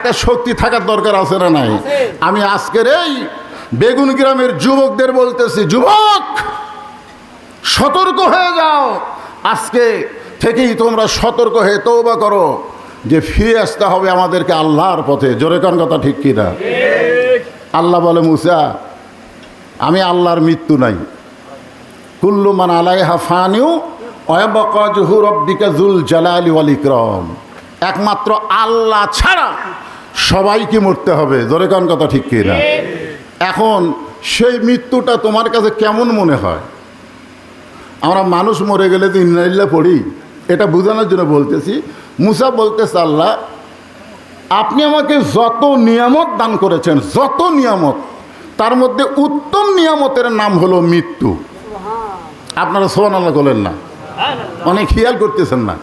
একটা শক্তি থাকার দরকার আছে না নাই? আমি আজকের এই বেগুন গ্রামের যুবকদের বলতেছি, যুবক সতর্ক হয়ে যাও। আজকে থেকেই তোমরা সতর্ক হয়ে তওবা করো যে ফিরে আসতে হবে আমাদেরকে আল্লাহর পথে। জোরে কোন কথা ঠিক কিনা? আল্লাহ বলে, মুসা আমি আল্লাহর মৃত্যু নাই। কুল্লু মান আলাইহা ফানিউ ওয়া ইয়াবকা ওয়াজহু রাব্বিকা যুল জালালি ওয়াল ইকরাম। একমাত্র আল্লাহ ছাড়া সবাইকে মরতে হবে। জোরে কোন কথা ঠিক কিনা? এখন সেই মৃত্যুটা তোমার কাছে কেমন মনে হয়? আমরা মানুষ মরে গেলে তো ইন্না লিল্লাহ পড়ি, এটা বোঝানোর জন্য বলতেছি। মুসা বলতেছে, আল্লাহ আপনি আমাকে যত নিয়ামত দান করেছেন, যত নিয়ামত, তার মধ্যে উত্তম নিয়ামতের নাম হলো মৃত্যু। আপনারা সুবহানাল্লাহ বলেন না? অনেক খেয়াল করতেছেন না?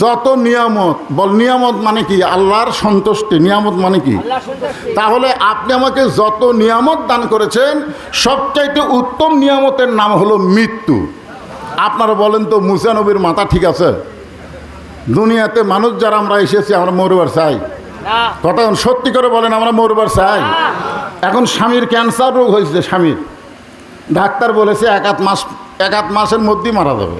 যত নিয়ামত, বল নিয়ামত মানে কি? আল্লাহর সন্তুষ্টি। নিয়ামত মানে কি? তাহলে আপনি আমাকে যত নিয়ামত দান করেছেন, সবচাইতে উত্তম নিয়ামতের নাম হলো মৃত্যু। আপনারা বলেন তো, মুসা নবীর মাথা ঠিক আছে? দুনিয়াতে মানুষ যারা আমরা এসেছি, আমরা মরবার চাই? কথা সত্যি করে বলেন, আমরা মরবার চাই? এখন স্বামীর ক্যান্সার রোগ হয়েছে, স্বামীর ডাক্তার বলেছে এক আধ মাসের মধ্যেই মারা যাবে।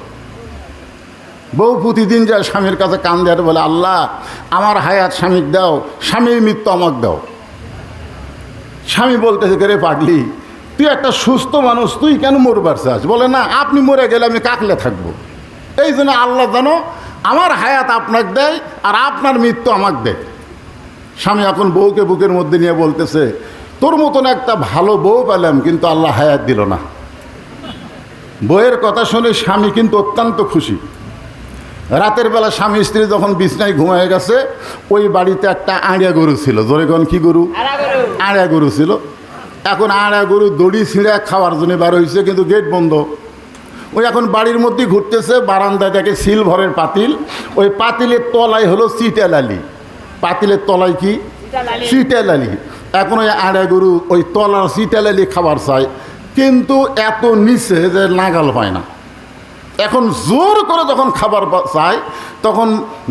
বউ প্রতিদিন যায় স্বামীর কাছে কান দেয়, বলে আল্লাহ আমার হায়াত স্বামীর দাও, স্বামীর মৃত্যু আমাকে দাও। স্বামী বলতেছে, রে পাগলি, তুই একটা সুস্থ মানুষ, তুই কেন মরবার চাস? বলে না, আপনি মরে গেলে আমি কাকলে থাকবো, এই জন্য আল্লাহ জানো আমার হায়াত আপনাকে দেয় আর আপনার মৃত্যু আমাকে দেয়। স্বামী এখন বউকে বুকের মধ্যে নিয়ে বলতেছে, তোর মতন একটা ভালো বউ পেলাম, কিন্তু আল্লাহ হায়াত দিল না। বউয়ের কথা শুনে স্বামী কিন্তু অত্যন্ত খুশি। রাতের বেলা স্বামী স্ত্রী যখন বিছনায় ঘুমিয়ে গেছে, ওই বাড়িতে একটা আড়িয়া গরু ছিল। জোরে কোন কি গরু? আড়িয়া গরু ছিল। এখন আড়িয়া গরু দড়ি ছিঁড়ে খাওয়ার জন্য বার হয়েছে, কিন্তু গেট বন্ধ। ওই এখন বাড়ির মধ্যে ঘুরতেছে, বারান্দায় দেখে সিলভারের পাতিল, ওই পাতিলের তলায় হলো চিটালালি। পাতিলের তলায় কি? চিটালালি। এখন ওই আড়িয়া গরু ওই তলার চিটালালি খাবার চায়, কিন্তু এত নিচে যে নাগাল পায় না। এখন জোর করে যখন খাবার চায়, তখন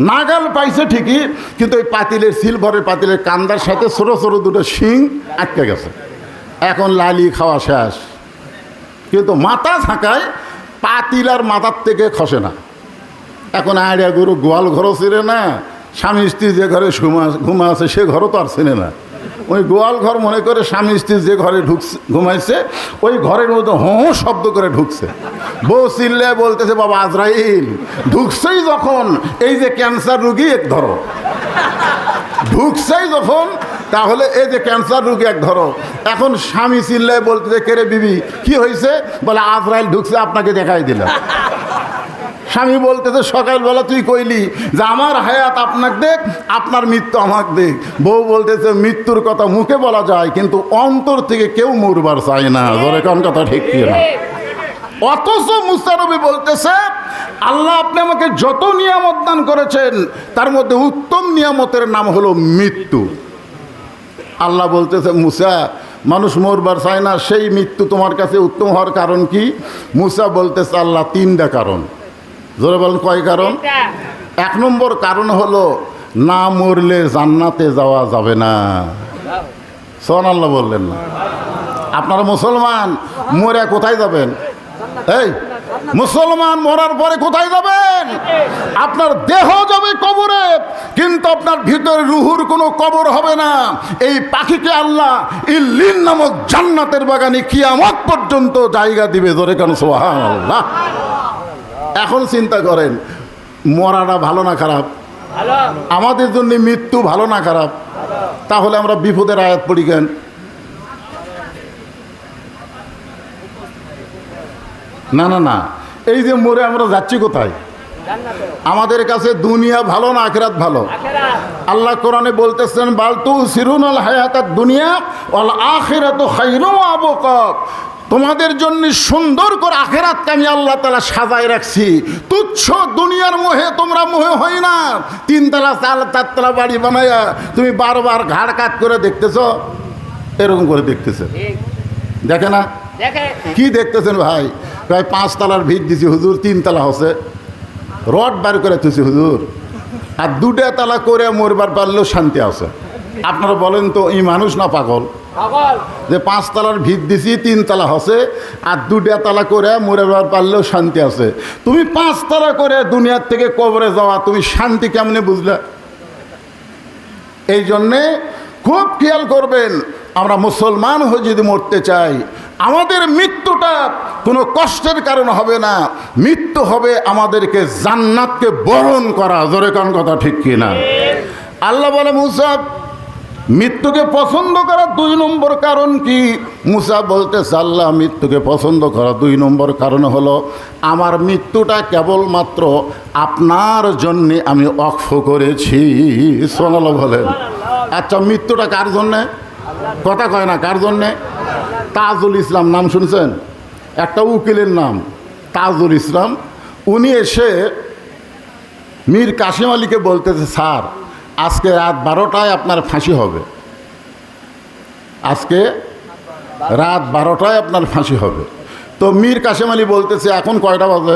নাগাল পাইছে ঠিকই, কিন্তু ওই পাতিলের সিলভারের পাতিলের কান্দার সাথে ছোটো ছোটো দুটো শিং আটকে গেছে। এখন লালি খাওয়া শেষ, কিন্তু মাথা থাকায় পাতিল আর মাথার থেকে খসে না। এখন আড়িয়া গরু গোয়াল ঘরও ছিঁড়ে না, স্বামী স্ত্রী যে ঘরে ঘুমা আছে সে ঘরও তো আর চেনে না। ওই গোয়াল ঘর মনে করে স্বামী স্ত্রী যে ঘরে ঘুমাইছে, ওই ঘরের মধ্যে হোঁ শব্দ করে ঢুকছে। বউ চিল্লে বলতেছে, বাবা আজরাইল ঢুকছেই যখন, এই যে ক্যান্সার রুগী এক ধরো, ঢুকছেই যখন, তাহলে এই যে ক্যান্সার রুগী এক ধরো। এখন স্বামী চিল্লায় বলতেছে, কে রে বিবি কি হয়েছে? বলে আজরাইল ঢুকছে, আপনাকে দেখাই দিলাম। স্বামী বলতেছে, সকালবেলা তুই কইলি যে আমার হায়াত আপনাকে দেখ, আপনার মৃত্যু আমাকে দেখ। বউ বলতেছে, মৃত্যুর কথা মুখে বলা যায়, কিন্তু অন্তর থেকে কেউ মরবার চায় না। ধরে কোন কথা ঠিক কিনা? অথচ মুসা নবী বলতেছে, আল্লাহ আপনি আমাকে যত নিয়ামত দান করেছেন, তার মধ্যে উত্তম নিয়ামতের নাম হলো মৃত্যু। আল্লাহ বলতেছে, মুসা মানুষ মরবার চায় না, সেই মৃত্যু তোমার কাছে উত্তম হওয়ার কারণ কি? মুসা বলতেছে, আল্লাহ তিনটা কারণ। জোরে বলেন, কয় কারণ? এক নম্বর কারণ হলো, না মরলে জান্নাতে যাওয়া যাবে না। সুবহানাল্লাহ বললেন না? আপনারা মুসলমান, মরে কোথায় যাবেন? এই মুসলমান মরার পরে কোথায় যাবেন? আপনার দেহ যাবে কবরে, কিন্তু আপনার ভিতরে রুহুর কোনো কবর হবে না। এই পাখিকে আল্লাহ ইল্লিন নামক জান্নাতের বাগানে কিয়ামত পর্যন্ত জায়গা দিবে। ধরে কেন? সুবহানাল্লাহ। এখন চিন্তা করেন, মরাটা ভালো না খারাপ? আমাদের জন্য মৃত্যু ভালো না খারাপ? তাহলে আমরা বিপদের আয়াত পড়ি কেন? না না না, এই যে মরে আমরা যাচ্ছি কোথায়? আমাদের কাছে দুনিয়া ভালো না আখিরাত ভালো? আল্লাহ কোরআনে বলতেছেন, বাল তুসিরুনাল হায়াতাদ দুনিয়া ওয়াল আখিরাতু খায়রুম ওয়া আবকা। তোমাদের জন্য সুন্দর করে আখিরাতকে আমি আল্লাহ তাআলা সাজায় রাখছি। তুচ্ছ দুনিয়ার মোহে তোমরা মোহে হই না। 3 তলা 4 তলা বাড়ি বানায়া তুমি বারবার ঘাড় কাত করে দেখতেছ, এরকম করে দেখতেছে, দেখে না? কি দেখতেছেন ভাই? প্রায় 5 তলার ভিত দিছি হুজুর, 3 তলা হচ্ছে, রড বার করে তুছি হুজুর। আর দুটা তালা করে মরবার পারলেও শান্তি আছে। আপনারা বলেন তো এই মানুষ না পাগল? যে 5 তালার ভিত দিছি 3 তালা হসে আর দুটা তালা করে মরবার পারলেও শান্তি আছে। তুমি 5 তালা করে দুনিয়ার থেকে কবরে যাওয়া, তুমি শান্তি কেমনে বুঝলে? এই জন্যে খুব খেয়াল করবেন, আমরা মুসলমান হয়ে যদি মরতে চাই, আমাদের মৃত্যুটা কোনো কষ্টের কারণ হবে না, মৃত্যু হবে আমাদেরকে জান্নাতকে বরণ করা। জোরে কোন কথা ঠিক কিনা? আল্লাহ বলে মুসা মৃত্যুকে পছন্দ করা 2 নম্বর কারণ কি? মুসা বলতেছে আল্লাহ মৃত্যুকে পছন্দ করা 2 নম্বর কারণ হলো আমার মৃত্যুটা কেবলমাত্র আপনার জন্যে আমি ওয়াকফ করেছি। সুবহানাল্লাহ বলেন। আচ্ছা মৃত্যুটা কার জন্যে? কথা কয় না, কার জন্যে? তাজুল ইসলাম নাম শুনছেন? একটা উকিলের নাম তাজুল ইসলাম। উনি এসে মীর কাসিম আলীকে বলতেছে স্যার আজকে রাত 12টায় আপনার ফাঁসি হবে, আজকে রাত 12টায় আপনার ফাঁসি হবে। তো মীর কাসিম আলী বলতেছে এখন কয়টা বাজে?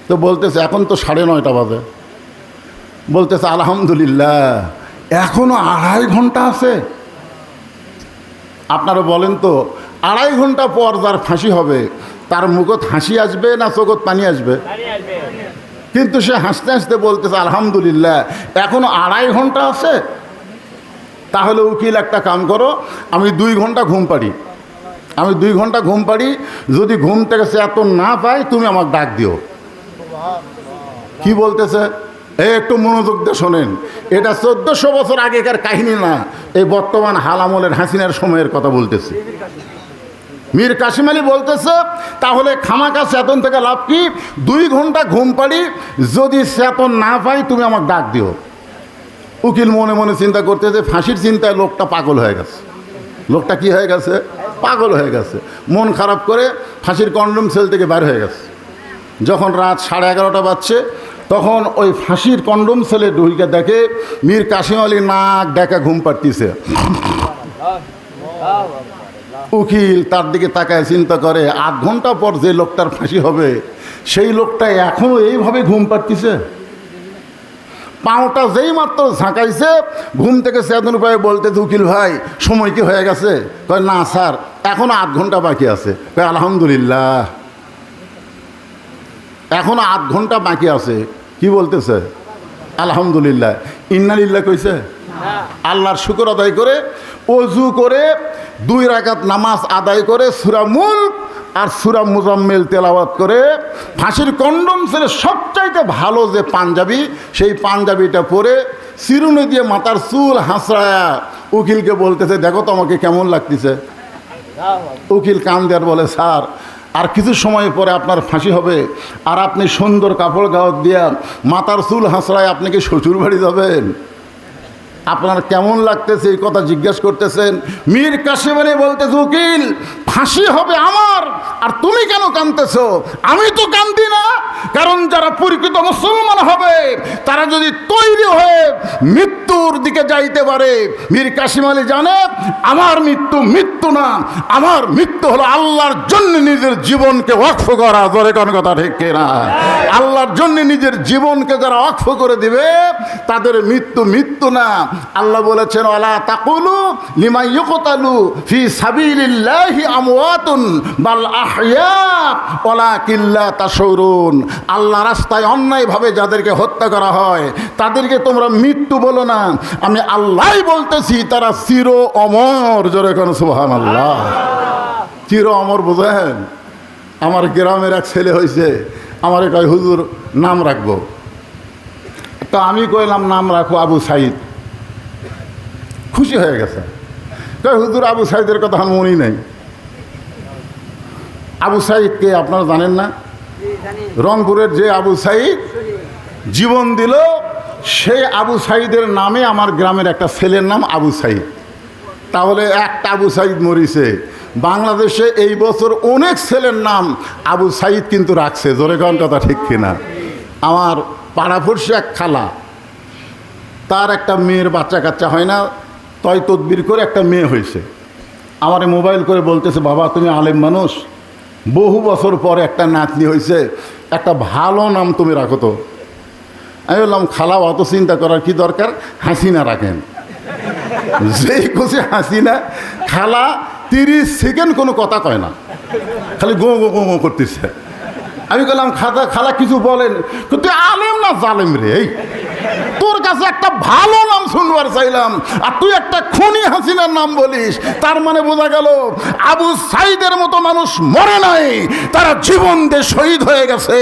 তো বলতেছে এখন তো 9:30 বাজে। বলতেছে আলহামদুলিল্লাহ এখনো 2.5 ঘন্টা আছে। আপনারা বলেন তো 2.5 ঘন্টা পর যার ফাঁসি হবে তার মুখত হাসি আসবে না চোখত পানি আসবে? কিন্তু সে হাসতে হাসতে বলতেছে আলহামদুলিল্লাহ এখনো 2.5 ঘন্টা আছে। তাহলে উকিল একটা কাম করো, আমি 2 ঘন্টা ঘুম পাড়ি, আমি 2 ঘন্টা ঘুম পাড়ি, যদি ঘুম থেকে সে এত না পাই তুমি আমাকে ডাক দিও। কি বলতেছে? একটু মনোযোগ দিয়ে শোনেন, এটা 1400 বছর আগেকার কাহিনী না, এই বর্তমান হাল আমলের হাসিনার সময়ের কথা বলতেছে। মীর কাসিম আলী বলতেছে তাহলে খামাকা চেতন থেকে লাভ কি? 2 ঘন্টা ঘুম পাড়ি, যদি চেতন না পাই তুমি আমাকে ডাক দিও। উকিল মনে মনে চিন্তা করতেছে ফাঁসির চিন্তায় লোকটা পাগল হয়ে গেছে। লোকটা কি হয়ে গেছে? পাগল হয়ে গেছে। মন খারাপ করে ফাঁসির কন্ডম সেল থেকে বের হয়ে গেছে। যখন রাত 11:30 বাজছে তখন ওই ফাঁসির কন্ডম সেলে ঢুকে দেখে মীর কাসিম আলী নাক ডেকা ঘুম পাড়তিছে। উকিল তার দিকে তাকায় চিন্তা করে 8 ঘন্টা পর যে লোকটার ফাঁসি হবে সেই লোকটা এখনও এইভাবে ঘুম পাড়তিছে। পাওটা যেই মাত্র ঝাঁকাইছে ঘুম থেকে চেতন পায়ে বলতেছে উকিল ভাই সময় কি হয়ে গেছে? কয় না স্যার এখনও 8 ঘন্টা বাকি আছে। কয় আলহামদুলিল্লাহ এখনও 8 ঘন্টা বাকি আছে। কি বলতেছে? আলহামদুলিল্লাহ। ইন্নালিল্লাহ কইছে? আল্লাহর শুকর আদায় করে ওযু করে 2 রাকাত নামাজ আদায় করে সূরা মুলক আর সূরা মুজাম্মিল তেলাওয়াত করে ফাঁসির কন্ডম ছেড়ে সবচাইতে ভালো যে পাঞ্জাবি, সেই পাঞ্জাবিটা পরে চিরুনি দিয়ে মাথার চুল হাসড়ায়া উকিলকে বলতেছে দেখো তো আমাকে কেমন লাগতেছে। উকিল কান দেয়ার বলে স্যার আর কিছু সময় পরে আপনার ফাঁসি হবে, আর আপনি সুন্দর কাপড় গাওয়াত দিয়া মাথার চুল হাসড়ায় আপনি কি শ্বশুর বাড়ি যাবেন? আপনার কেমন লাগতেছে এই কথা জিজ্ঞেস করতেছেন। মীর কাসিম আলী বলতেছে উকিল ফাঁসি হবে আমার, আর তুমি কেন কাঁদতেছ? আমি তো কাঁদি না, কারণ যারা প্রকৃত মুসলমান হবে তারা যদি তৈরি হয়ে মৃত্যুর দিকে যাইতে পারে, মীর কাসিম আলী জানে আমার মৃত্যু মৃত্যু না, আমার মৃত্যু হলো আল্লাহর জন্য নিজের জীবনকে ওয়াকফ করা। ধরে কোন কথা ঠিক কিনা? আল্লাহর জন্য নিজের জীবনকে যারা ওয়াকফ করে দিবে তাদের মৃত্যু মৃত্যু না। আল্লাহ বলেছেন ওয়ালা তাকুলু লিমা ইউকতালু ফি সাবিলিল্লাহি আমওয়াতুন বাল আহইয়া ওয়ালাকিন লা তাশউরুন। আল্লাহ রাস্তায় অন্যায়ভাবে যাদেরকে হত্যা করা হয় তাদেরকে তোমরা মৃত্যু বলো না, আমি আল্লাহই বলতেছি তারা চির অমর। জোরে কোন সুবহানাল্লাহ। চির অমর বোঝেন? আমার গ্রামের এক ছেলে হয়েছে, আমার কয় হুজুর নাম রাখবো, তা আমি কইলাম নাম রাখো আবু সাইদ। খুশি হয়ে গেছে। কয় হুজুর আবু সাইদের কথা আমার মনেই নাই। আবু সাইদকে আপনারা জানেন না? রংপুরের যে আবু সাইদ জীবন দিল, সেই আবু সাইদের নামে আমার গ্রামের একটা ছেলের নাম আবু সাইদ। তাহলে একটা আবু সাইদ মরিছে। বাংলাদেশে এই বছর অনেক ছেলের নাম আবু সাইদ কিন্তু রাখছে। জোরে কোন কথা ঠিক কিনা? আমার পাড়াপড়শি এক খালা, তার একটা মেয়ের বাচ্চা কাচ্চা হয় না, তয় তদবির করে একটা মেয়ে হয়েছে। আমারে মোবাইল করে বলতেছে বাবা তুমি আলেম মানুষ, বহু বছর পরে একটা নাতনি হয়েছে, একটা ভালো নাম তুমি রাখো তো। আমি বললাম খালা অত চিন্তা করার কি দরকার, হাসিনা রাখেন। যেই খুশি হাসিনা, খালা 30 সেকেন্ড কোনো কথা কয় না, খালি গো গো গো করতেছে। আমি বললাম খালা কিছু বলেন, তুই আলেম না জালেম রে, এই তোর কাছে একটা ভালো নাম শুনবার চাইলাম আর তুই একটা খুনি হাসিনার নাম বলিস। তার মানে বোঝা গেল আবু সাইদের মতো মানুষ মরে নাই, তারা জীবন দিয়ে শহীদ হয়ে গেছে,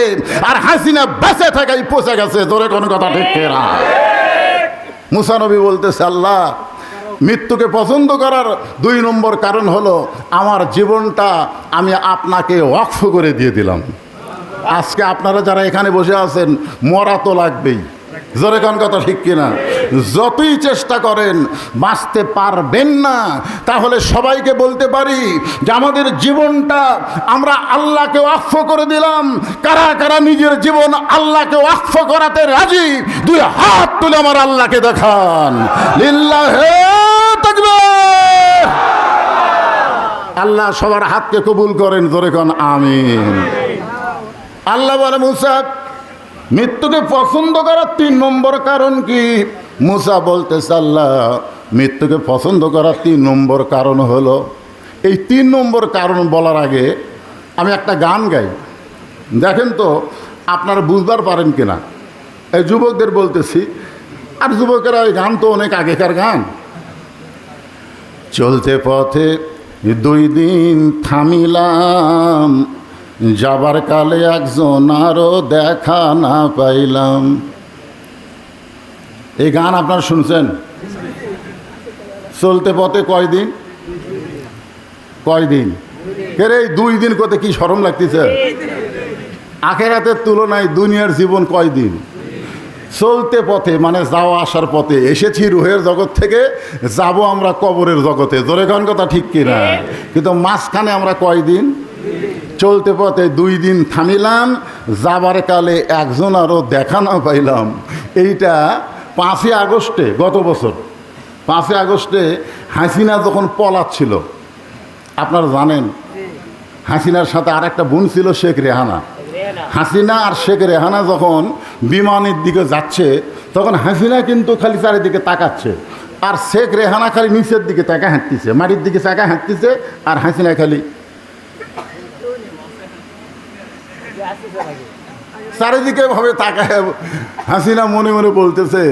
আর হাসিনা বেঁচে থাকাই পচে গেছে। তোরে কোন কথা ঠিক না? মুসা নবী বলতেছে, আল্লাহ মৃত্যুকে পছন্দ করার 2 নম্বর কারণ হলো আমার জীবনটা আমি আপনাকে ওয়াকফ করে দিয়ে দিলাম। আজকে আপনারা যারা এখানে বসে আছেন, মরা তো লাগবেই, জোরে কোন কথা ঠিক কিনা? যতই চেষ্টা করেন বাঁচতে পারবেন না। তাহলে সবাইকে বলতে পারি যে আমাদের জীবনটা আমরা আল্লাহকে ওয়াকফ করে দিলাম। কারা কারা নিজের জীবন আল্লাহকে ওয়াকফ করাতে রাজি? 2 হাত তুলে আমার আল্লাহকে দেখান। লিল্লাহে তাকবীর। আল্লাহ সবার হাতকে কবুল করেন, জোরে কোন আমিন। আল্লাহ বলে, মুসা মৃত্যুকে পছন্দ করার 3 নম্বর কারণ কি? মুসা বলতেছে, আল্লাহ মৃত্যুকে পছন্দ করার 3 নম্বর কারণ হলো, এই 3 নম্বর কারণ বলার আগে আমি একটা গান গাই, দেখেন তো আপনারা বুঝবার পারেন কিনা। এই যুবকদের বলতেছি, আর যুবকেরা এই গান তো অনেক আগেকার গান। চলতে পথে 2 দিন থামিলাম, যাবার কালে একজন আরও দেখা না পাইলাম। এই গান আপনারা শুনছেন? চলতে পথে কয়দিন? কেরে এই 2 দিন করতে কি শরম লাগতেছে? আখেরাতের তুলনায় দুনিয়ার জীবন কয়দিন? চলতে পথে মানে যাওয়া আসার পথে। এসেছি রুহের জগৎ থেকে, যাব আমরা কবরের জগতে, জোরে কোন কথা ঠিক কিনা? কিন্তু মাঝখানে আমরা কয়দিন? চলতে পথে 2 দিন থামিলাম, যাবার কালে একজন আরও দেখা না পাইলাম। এইটা 5ই আগস্টে, গত বছর 5ই আগস্টে হাসিনা যখন পলাচ্ছিল, আপনারা জানেন হাসিনার সাথে আর একটা বোন ছিল শেখ রেহানা। হাসিনা আর শেখ রেহানা যখন বিমানের দিকে যাচ্ছে, তখন হাসিনা কিন্তু খালি চারিদিকে তাকাচ্ছে, আর শেখ রেহানা খালি নিচের দিকে তাকা হাঁটতেছে, মাটির দিকে তাকা হাঁটতেছে, আর হাসিনা খালি চারিদিকে ভাবে তাকায়। হাসিনা মনে মনে বলতেছে,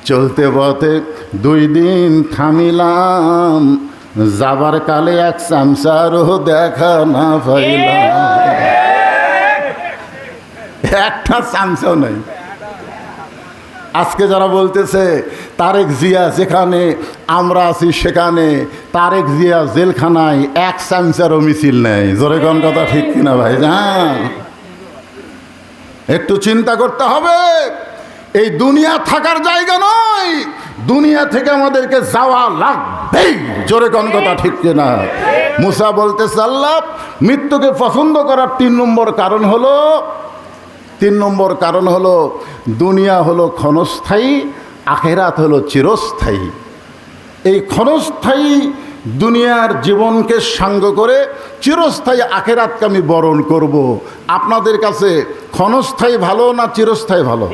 চলতে পথে 2 দিন থামিলাম, যাবার কালে এক চামচারও দেখা না পাইলাম। একটা চামচাও নাই। আজকে যারা বলতেছে তারেক জিয়া যেখানে, আমরা আছি সেখানে, তারেক জিয়া জেলখানায় এক চামচারও মিছিল নেই, জোরে কোন কথা ঠিক কিনা ভাই? জান একটু চিন্তা করতে হবে। এই দুনিয়া থাকার জায়গা নয়, দুনিয়া থেকে আমাদেরকে যাওয়া লাগবেই, জোরে কোন কথা ঠিক কিনা? মুসা বলতেছে, আল্লাহ মৃত্যুকে পছন্দ করার 3 নম্বর কারণ হলো দুনিয়া হলো ক্ষণস্থায়ী, আখেরাত হলো চিরস্থায়ী। এই ক্ষণস্থায়ী দুনিয়ার জীবনকে সাঙ্গ করে চিরস্থায়ী আখেরাতকে আমি বরণ করব। আপনাদের কাছে ক্ষণস্থায়ী ভালো না চিরস্থায়ী ভালো?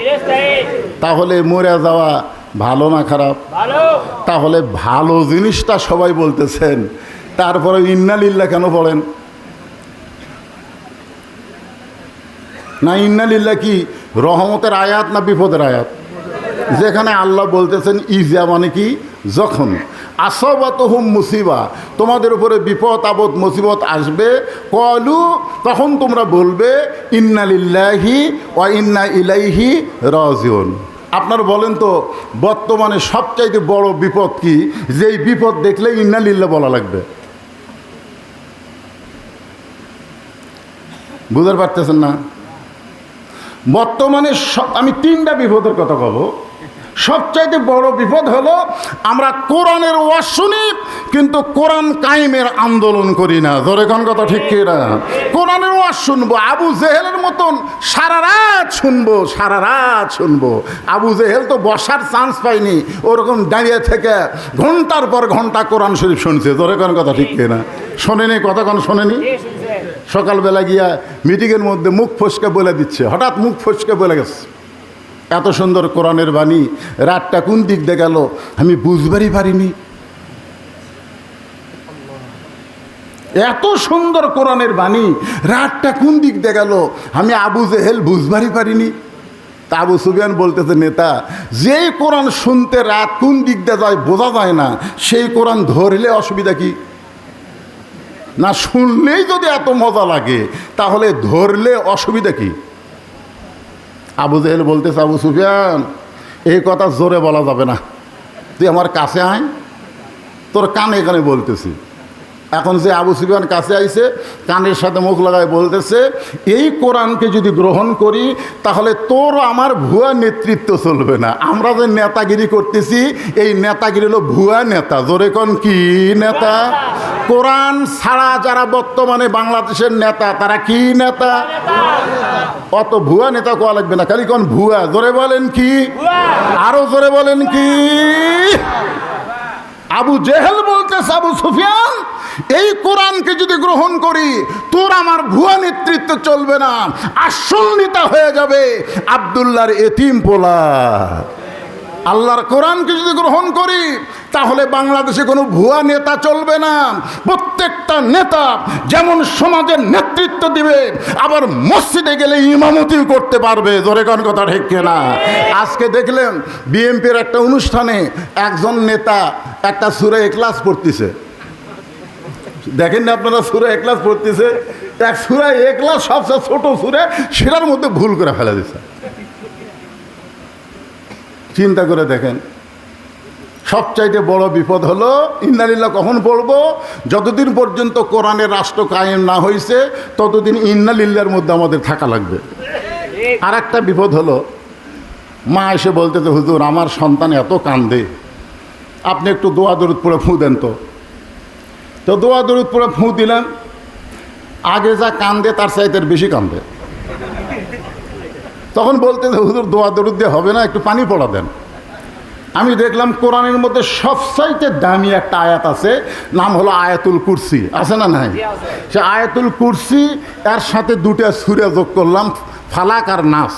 তাহলে মরে যাওয়া ভালো না খারাপ? তাহলে ভালো জিনিসটা সবাই বলতেছেন, তারপরে ইন্নালিল্লাহ কেন পড়েন না? ইন্নালিল্লাহ কি রহমতের আয়াত না বিপদের আয়াত? যেখানে আল্লাহ বলতেছেন ইজা মানে কি, যখন আসবাতহুম মুসিবা, তোমাদের উপরে বিপদ আপদ মুসিবত আসবে, কলু তখন তোমরা বলবে ইন্না লিল্লাহি ওয়া ইন্না ইলাইহি রাজিউন। আপনারা বলেন তো বর্তমানে সবচাইতে বড় বিপদ কি? যেই বিপদ দেখলে ইন্না লিল্লাহ বলা লাগবে। বুঝতে পারতেছেন না? বর্তমানে আমি 3টা বিপদের কথা বলব। সবচাইতে বড় বিপদ হলো আমরা কোরআনের ওয়াজ শুনি কিন্তু কোরআন কায়েমের আন্দোলন করি না, জোরে কোন কথা ঠিক কি না? কোরআনের ওয়াজ শুনবো, আবু জেহেলের মতন সারা রাত শুনবো। আবু জেহেল তো বসার চান্স পায়নি, ওরকম দাঁড়িয়ে থেকে ঘন্টার পর ঘন্টা কোরআন শরীফ শুনছে, জোরে কোন কথা ঠিক কি না? শোনেনি? কথা কোন শোনেনি? সকালবেলা গিয়া মিটিংয়ের মধ্যে মুখ ফসকে বলে দিচ্ছে, হঠাৎ মুখ ফসকে বলে গেছে, এত সুন্দর কোরআনের বাণী রাতটা কোন দিক দিয়ে গেল আমি বুঝবারই পারিনি। এত সুন্দর কোরআনের বাণী রাতটা কোন দিক দিয়ে গেল আমি আবু জেহেল বুঝবারই পারিনি। তা আবু সুফিয়ান বলতেছে, নেতা, যেই কোরআন শুনতে রাত কোন দিক দিয়ে যায় বোঝা যায় না, সেই কোরআন ধরলে অসুবিধা কি? না শুনলেই যদি এত মজা লাগে তাহলে ধরলে অসুবিধা কি? আবু জেহেল বলতেছে, আবু সুফিয়ান এই কথা জোরে বলা যাবে না, তুই আমার কাছে আয়, তোর কানে কানে বলতেছি। এখন যে আবু সুফিয়ান কাছে আইছে, কানের সাথে মুখ লাগায় বলতেছে, এই কোরআনকে যদি গ্রহণ করি তাহলে তোর আমার ভুয়া নেতৃত্ব চলবে না। আমরা যে নেতাগিরি করতেছি এই নেতাগিরি হলো ভুয়া নেতা। জোরে কোন কি নেতা? কোরআন ছাড়া যারা বর্তমানে বাংলাদেশের নেতা তারা কি নেতা? অত ভুয়া নেতা কোয়া লাগবে না, খালি কোন ভুয়া। জোরে বলেন কি? আরো জোরে বলেন কি? আবু জেহেল বলতেছে, আবু সুফিয়ান এই কোরআনকে যদি গ্রহণ করি তোর আমার ভুয়া নেতৃত্ব চলবে না, আসল নেতা হয়ে যাবে আব্দুল্লাহর এতিম পোলা। আল্লাহর কোরআনকে যদি গ্রহণ করি তাহলে বাংলাদেশে কোনো ভুয়া নেতা চলবে না। প্রত্যেকটা নেতা যেমন সমাজের নেতৃত্ব দিবে, আবার মসজিদে গেলে ইমামতিও করতে পারবে। জোরে কোন কথা ঠিক কিনা? আজকে দেখলেন বিএনপির একটা অনুষ্ঠানে একজন নেতা একটা সূরা ইখলাস পড়তেছে। দেখেন না আপনারা, সূরা ইখলাস পড়তেছে, এক সূরা ইখলাস সবচেয়ে ছোট সূরা, সেটার মধ্যে ভুল করে ফেলে দিচ্ছে। চিন্তা করে দেখেন, সবচাইতে বড় বিপদ হলো ইন্নালিল্লাহ কখন পড়বো? যতদিন পর্যন্ত কোরআনের রাষ্ট্র কায়েম না হয়েছে ততদিন ইন্নালিল্লাহর মধ্যে আমাদের থাকা লাগবে। আর একটা বিপদ হলো, মা এসে বলতেছে, হুজুর আমার সন্তান এত কান্দে, আপনি একটু দোয়া দরুদ পড়ে ফুঁ দেন। তো দোয়া দরুদ পড়ে ফুঁ দিলাম, আগে যা কান্দে তার চাইতে বেশি কান্দে। তখন বলতেছে, হুজুর দোয়া দরুদ দিয়ে হবে না, একটু পানি পড়া দেন। আমি দেখলাম কোরআনের মধ্যে সবচাইতে দামি একটা আয়াত আছে, নাম হলো আয়াতুল কুরসি। আছে না নাই? সে আয়াতুল কুরসি এর সাথে দুটা সূরা যোগ করলাম, ফালাক আর নাস,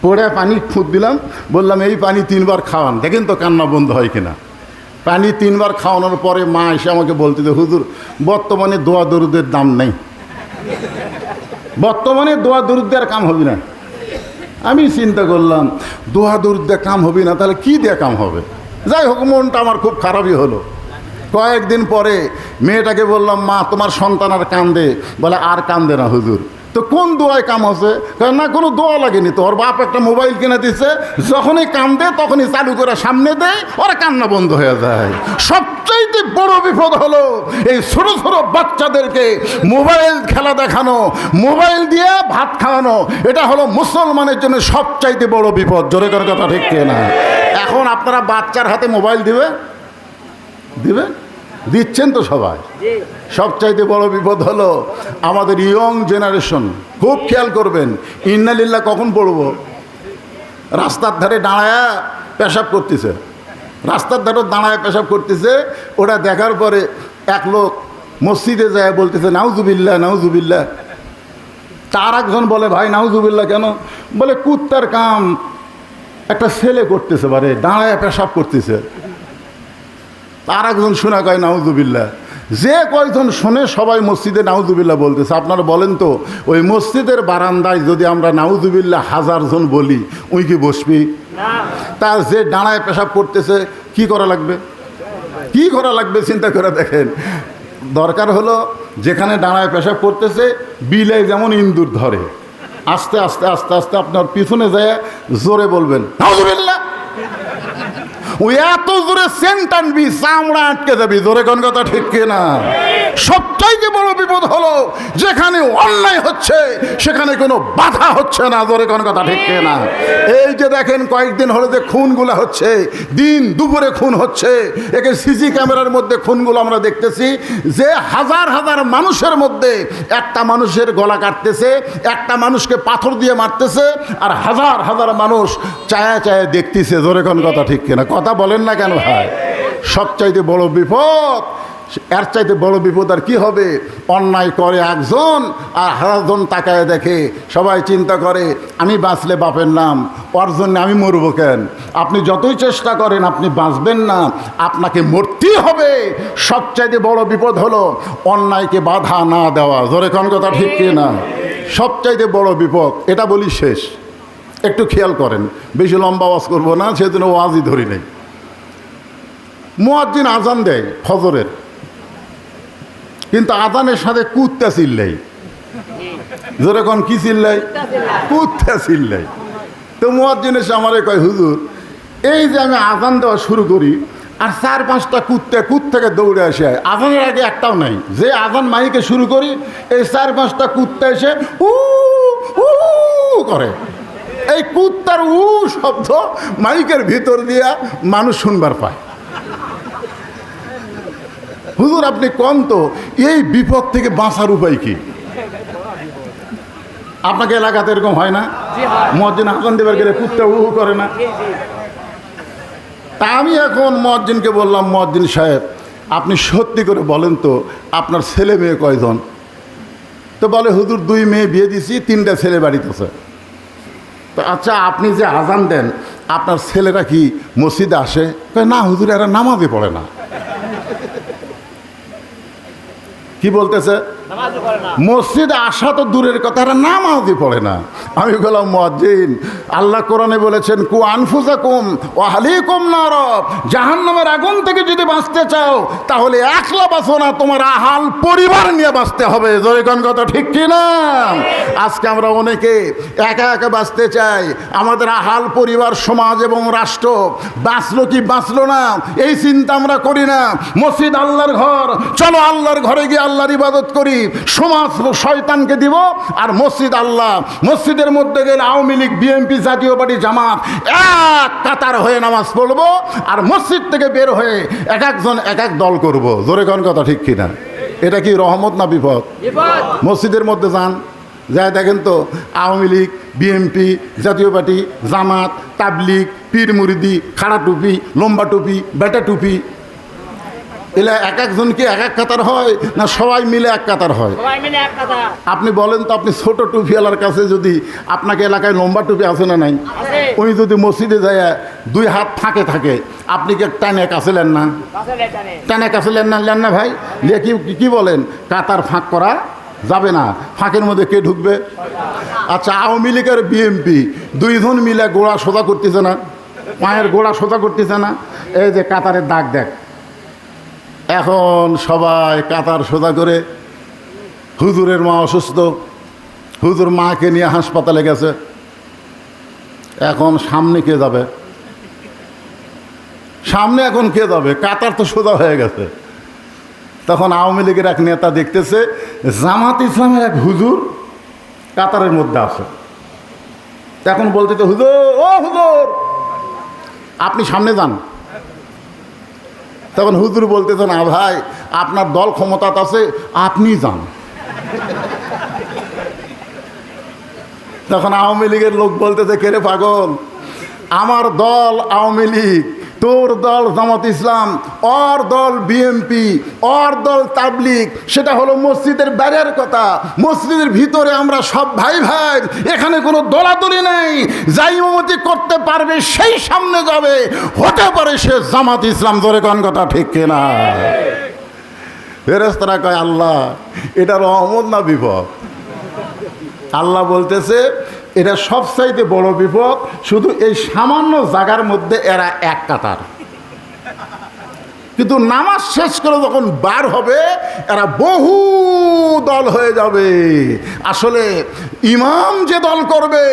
পড়ে পানি ফুট দিলাম, বললাম এই পানি 3 বার খাওয়ান, দেখেন তো কান্না বন্ধ হয় কিনা। পানি 3 বার খাওয়ানোর পরে মা এসে আমাকে বলতে যে, হুজুর বর্তমানে দোয়া দরুদের দাম নেই, বর্তমানে দোয়া দরুদ দেওয়ার কাম হবে না। আমি চিন্তা করলাম, দোয়া দরুদ দিয়ে কাম হবে না, তাহলে কি দিয়ে কাম হবে? যাই হোক, মনটা আমার খুব খারাপই হলো। কয়েকদিন পরে মেয়েটাকে বললাম, মা তোমার সন্তান আর কান্দে, বলে আর কান্দে না হুজুর। তো কোন দোয়ায় কাম হচ্ছে? না কোনো দোয়া লাগেনি, তো ওর বাপ একটা মোবাইল কিনে দিচ্ছে, যখনই কান্দে তখনই চালু করে সামনে দেয়, ওরা কান্না বন্ধ হয়ে যায়। সবচাইতে বড় বিপদ হলো এই ছোট ছোট বাচ্চাদেরকে মোবাইল খেলা দেখানো, মোবাইল দিয়ে ভাত খাওয়ানো। এটা হলো মুসলমানের জন্য সবচাইতে বড় বিপদ। জোরে করে কথা ঠিক কিনা? এখন আপনারা বাচ্চার হাতে মোবাইল দিবে দিচ্ছেন তো সবাই। সবচাইতে বড় বিপদ হলো আমাদের ইয়ং জেনারেশন। খুব খেয়াল করবেন, ইন্নালিল্লাহ কখন পড়বো? রাস্তার ধারে দাঁড়ায়া পেশাব করতেছে, রাস্তার ধারে দাঁড়ায় পেশাব করতেছে। ওটা দেখার পরে এক লোক মসজিদে যায় বলতেছে, নাউজুবিল্লাহ নাউজুবিল্লাহ। তার একজন বলে, ভাই নাউজুবিল্লাহ কেন? বলে কুত্তার কাম একটা ছেলে করতেছে, বারে দাঁড়ায় পেশাব করতেছে। আর একজন শোনা কয় নাউজুবিল্লাহ। যে কয়জন শোনে সবাই মসজিদে নাউজুবিল্লাহ বলতেছে। আপনারা বলেন তো, ওই মসজিদের বারান্দায় যদি আমরা নাউজুবিল্লাহ 1000 জন বলি, ওই কি বসবি? তার যে দাঁড়ায় পেশাব করতেছে কি করা লাগবে? কি করা লাগবে চিন্তা করে দেখেন। দরকার হলো যেখানে দাঁড়ায় পেশাব করতেছে বিলাই যেমন ইন্দুর ধরে, আস্তে আস্তে আস্তে আস্তে আপনার পিছনে যায় জোরে বলবেন নাউজুবিল্লাহ। ওই এত জোরে সেন্ট আনবি, চামড়া আটকে যাবি। জোরে কোন কথা ঠিক কিনা? সবচাইতে বড় বিপদ হলো যেখানে অন্যায় হচ্ছে সেখানে কোনো বাধা হচ্ছে না। জোরে কোন কথা ঠিক কিনা? এই যে দেখেন কয়েকদিন হলো যে খুনগুলা হচ্ছে, দিন দুপুরে খুন হচ্ছে, একে সিসি ক্যামেরার মধ্যে খুনগুলো আমরা দেখতেছি, যে হাজার হাজার মানুষের মধ্যে একটা মানুষের গলা কাটতেছে, একটা মানুষকে পাথর দিয়ে মারতেছে, আর হাজার হাজার মানুষ চায়া চায়া দেখতেছে। জোরে কোন কথা ঠিক কিনা? কথা বলেন না কেন ভাই? সবচাইতে বড় বিপদ এর চাইতে বড় বিপদ আর কি হবে? অন্যায় করে একজন আর হাজারজন তাকায় দেখে, সবাই চিন্তা করে আমি বাঁচলে বাপের নাম, ওর জন্য আমি মরবো কেন? আপনি যতই চেষ্টা করেন আপনি বাঁচবেন না, আপনাকে মরতেই হবে। সবচাইতে বড় বিপদ হলো অন্যায়কে বাধা না দেওয়া। জোরে কোন কথা ঠিক কি না? সবচাইতে বড় বিপদ, এটা বলি শেষ, একটু খেয়াল করেন, বেশি লম্বা ওয়াজ করবো না, সেজন্য ওয়াজই ধরি নেই। মুয়াজ্জিন আজান দেয় ফজরের, কিন্তু আজানের সাথে কুত্তা চিল্লাই। যেরকম কি চিল্লাই? কুত্তা চিল্লাই। তো মুয়াজ্জিন এসে আমারে কয়, হুজুর এই যে আমি আজান দেওয়া শুরু করি আর 4-5টা কুত থেকে দৌড়ে আসে, আজানের আগে একটাও নাই। যে আজান মাইকে শুরু করি এই 4-5টা কুত্তা এসে উ উ করে। এই কুত্তার উ শব্দ মাইকের ভিতর দিয়া মানুষ শুনবার পায়। হুজুর আপনি কোন তো এই বিপদ থেকে বাঁচার উপায় কি? আপনাকে এলাকাতে এরকম হয় না? মুয়াজ্জিন আজান দেবার গেলে কুত্তা উ করে না? তা আমি এখন মুয়াজ্জিনকে বললাম, মুয়াজ্জিন সাহেব আপনি সত্যি করে বলেন তো আপনার ছেলে মেয়ে কয়জন? তো বলে, হুজুর 2 মেয়ে বিয়ে দিছি, 3টা ছেলে বাড়িতে আছে। তো আচ্ছা আপনি যে আজান দেন আপনার ছেলেরা কি মসজিদে আসে? না হুজুর এরা নামাজে পড়ে না। কি বলতেছে? মসজিদে আসা তো দূরের কথা, এরা নামাজই পড়ে না। আমি বললাম, মুয়াজ্জিন আল্লাহ কোরআনে বলেছেন কু আনফুসাকুম ওয়া আহলিকুম নার, জাহান্নামের আগুন থেকে যদি বাঁচতে চাও তাহলে একলা বাঁচো না, তোমার আহাল পরিবার নিয়ে বাঁচতে হবে। জোরে কোন কথা ঠিক কি না? আজকে আমরা অনেকে একা একা বাঁচতে চাই, আমাদের আহাল পরিবার, সমাজ এবং রাষ্ট্র বাঁচলো কি বাঁচলো না এই চিন্তা আমরা করি না। মসজিদ আল্লাহর ঘর, চলো আল্লাহর ঘরে গিয়ে আল্লাহর ইবাদত করি। সমাজ শয়তানকে দিব আর মসজিদ আল্লাহ। মসজিদের মধ্যে গেলে আওয়ামী লীগ, বিএনপি, জাতীয় পার্টি, জামাত এক কাতার হয়ে নামাজ পড়বো, আর মসজিদ থেকে বের হয়ে এক একজন এক এক দল করব। জোরে কোন কথা ঠিক কিনা? এটা কি রহমত না বিপদ? মসজিদের মধ্যে যান, যায় দেখেন তো আওয়ামী লীগ, বিএনপি, জাতীয় পার্টি, জামাত, তাবলিগ, পীর মুরিদি, খাড়া টুপি, লম্বা টুপি, বেটা টুপি, এলা এক একজন কি এক এক কাতার হয় না সবাই মিলে এক কাতার হয়? আপনি বলেন তো, আপনি ছোট টুপিওয়ালার কাছে যদি, আপনাকে এলাকায় লম্বা টুপি আছে না নাই, উনি যদি মসজিদে যায় 2 হাত ফাঁকে থাকে, আপনি কি টানে কাছে নেন না? টানে কাছে নেন না ভাই? লিয়ে কি বলেন? কাতার ফাঁক করা যাবে না, ফাঁকের মধ্যে কে ঢুকবে? আচ্ছা আওয়ামী লীগ আর বিএনপি 2 জন মিলে গোড়া সোজা করতেছে না, পায়ের গোড়া সোজা করতেছে না, এই যে কাতারের দাগ দেখ। এখন সবাই কাতার সোজা করে, হুজুরের মা অসুস্থ, হুজুর মাকে নিয়ে হাসপাতালে গেছে, এখন সামনে কে যাবে? সামনে এখন কে যাবে? কাতার তো সোজা হয়ে গেছে। তখন আওয়ামী লীগের এক নেতা দেখতেছে জামাত ইসলামের এক হুজুর কাতারের মধ্যে আছে, এখন বলতে তো, হুজুর ও হুজুর আপনি সামনে যান। তখন হুজুর বলতেছে, না ভাই আপনার দল ক্ষমতাতে আছে, আপনি যান। তখন আওয়ামী লীগের লোক বলতেছে, কে রে পাগল, আমার দল আওয়ামী লীগ, তোর দল জামাত ইসলাম, ওর দল বিএনপি, ওর দল তাবলিগ, সেটা হলো মসজিদের বাইরের কথা। মসজিদের ভিতরে আমরা সব ভাই ভাই, এখানে কোনো দলাদলি নেই। যাই ইমামতি করতে পারবে সেই সামনে যাবে, হতে পারে সে জামাত ইসলাম। ধরে কোন কথা ঠিক কিনা? ফেরেশতারা কয়, আল্লাহ এটা রহমত না বিপদ? আল্লাহ বলতেছে এটা সবচাইতে বড় বিপদ, শুধু এই সামান্য জায়গার মধ্যে এরা এক কাতার, কিন্তু নামাজ শেষ করে যখন বার হবে এরা বহু দল হয়ে যাবে। আসলে ইমাম যে দল করবে,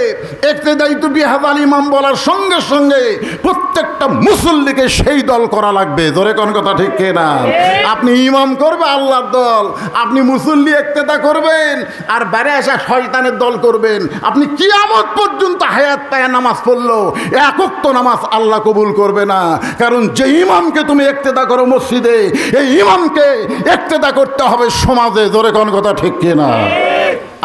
ইক্তেদাইতু বিহাযাল ইমাম বলার সঙ্গে সঙ্গে প্রত্যেকটা মুসল্লিকে সেই দল করা লাগবে। জোরে কোন কথা ঠিক কিনা? আপনি ইমাম করবে আল্লাহর দল, আপনি মুসল্লি ইক্তেদা করবেন, আর বাইরে আসা শয়তানের দল করবেন। আপনি কিয়ামত পর্যন্ত হায়াত পায় নামাজ পড়লো এক ওয়াক্ত নামাজ আল্লাহ কবুল করবে না। কারণ যে ইমামকে তুমি ইক্তেদা করো মসজিদে, এই ইমামকে ইক্তেদা করতে হবে সমাজে। জোরে কোন কথা ঠিক কিনা?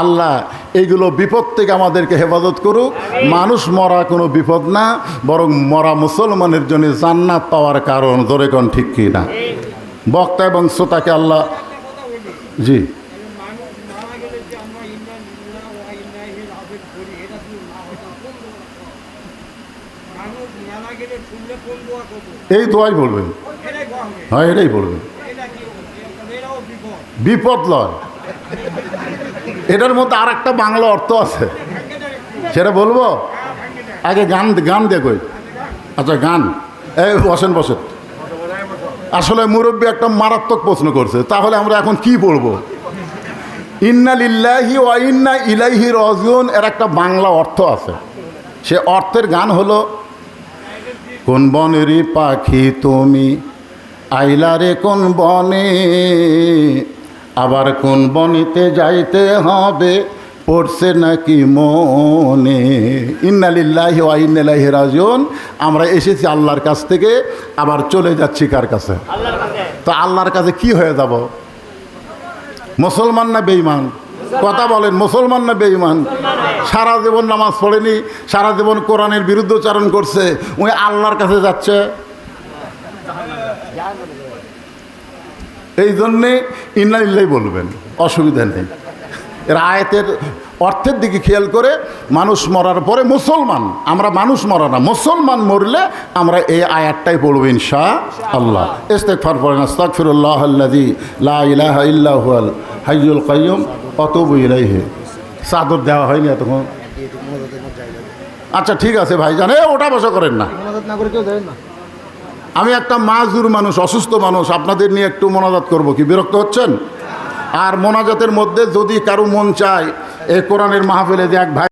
আল্লাহ এইগুলো বিপদ থেকে আমাদেরকে হেফাজত করুক। মানুষ মরা কোনো বিপদ না, বরং মরা মুসলমানের জন্য জান্নাত পাওয়ার কারণ। জোরে কোন ঠিক কিনা? বক্তা এবং শ্রোতাকে আল্লাহ জি এই দোয়াই বলবেন, হ্যাঁ এটাই বলবেন। বিপদ লয়, এটার মধ্যে আর একটা বাংলা অর্থ আছে, সেটা বলবো আগে। গান গান দেখো। আচ্ছা গান, এই বসেন বসেন। আসলে মুরব্বী একটা মারাত্মক প্রশ্ন করছে, তাহলে আমরা এখন কি পড়বো? ইন্না লিল্লাহি ওয়া ইন্না ইলাইহি রাজিউন এর একটা বাংলা অর্থ আছে। সে অর্থের গান হলো, কোন বনেরই পাখি তুমি আইলা রে কোন বনে, আবার কোন বনেতে যাইতে হবে পড়ছে নাকি মনে। ইন্না লিল্লাহি ওয়া ইন্না ইলাইহি রাজিউন। আমরা এসেছি আল্লাহর কাছ থেকে, আবার চলে যাচ্ছি কার কাছে? তো আল্লাহর কাছে কি হয়ে যাব? মুসলমান না বেঈমান? কথা বলেন, মুসলমান না বেঈমান? সারা জীবন নামাজ পড়েনি, সারা জীবন কোরআনের বিরুদ্ধচারণ করছে, ওই আল্লাহর কাছে যাচ্ছে। এই জন্যে ইন্না লিল্লাহি বলবেন, অসুবিধা নেই। এর আয়াতের অর্থের দিকে খেয়াল করে, মানুষ মরার পরে মুসলমান, আমরা মানুষ মরা না, মুসলমান মরলে আমরা এই আয়াতটাই পড়ব ইনশাআল্লাহ। ইস্তিগফার পড়েন, আস্তাগফিরুল্লাহাল্লাযী লা ইলাহা ইল্লা হুয়াল হাইয়ুল কাইয়্যুম ওয়া আতুবু ইলাইহি। চাদর দেওয়া হয়নি এতক্ষণ? আচ্ছা ঠিক আছে ভাই, জানে ওটা বসা করেন না। আমি একটা মাজুর মানুষ, অসুস্থ মানুষ, আপনাদের নিয়ে একটু মোনাজাত করব, কি বিরক্ত হচ্ছেন? আর মোনাজাতের মধ্যে যদি কারো মন চায় এই কোরআনের মাহফিলে যে এক ভাই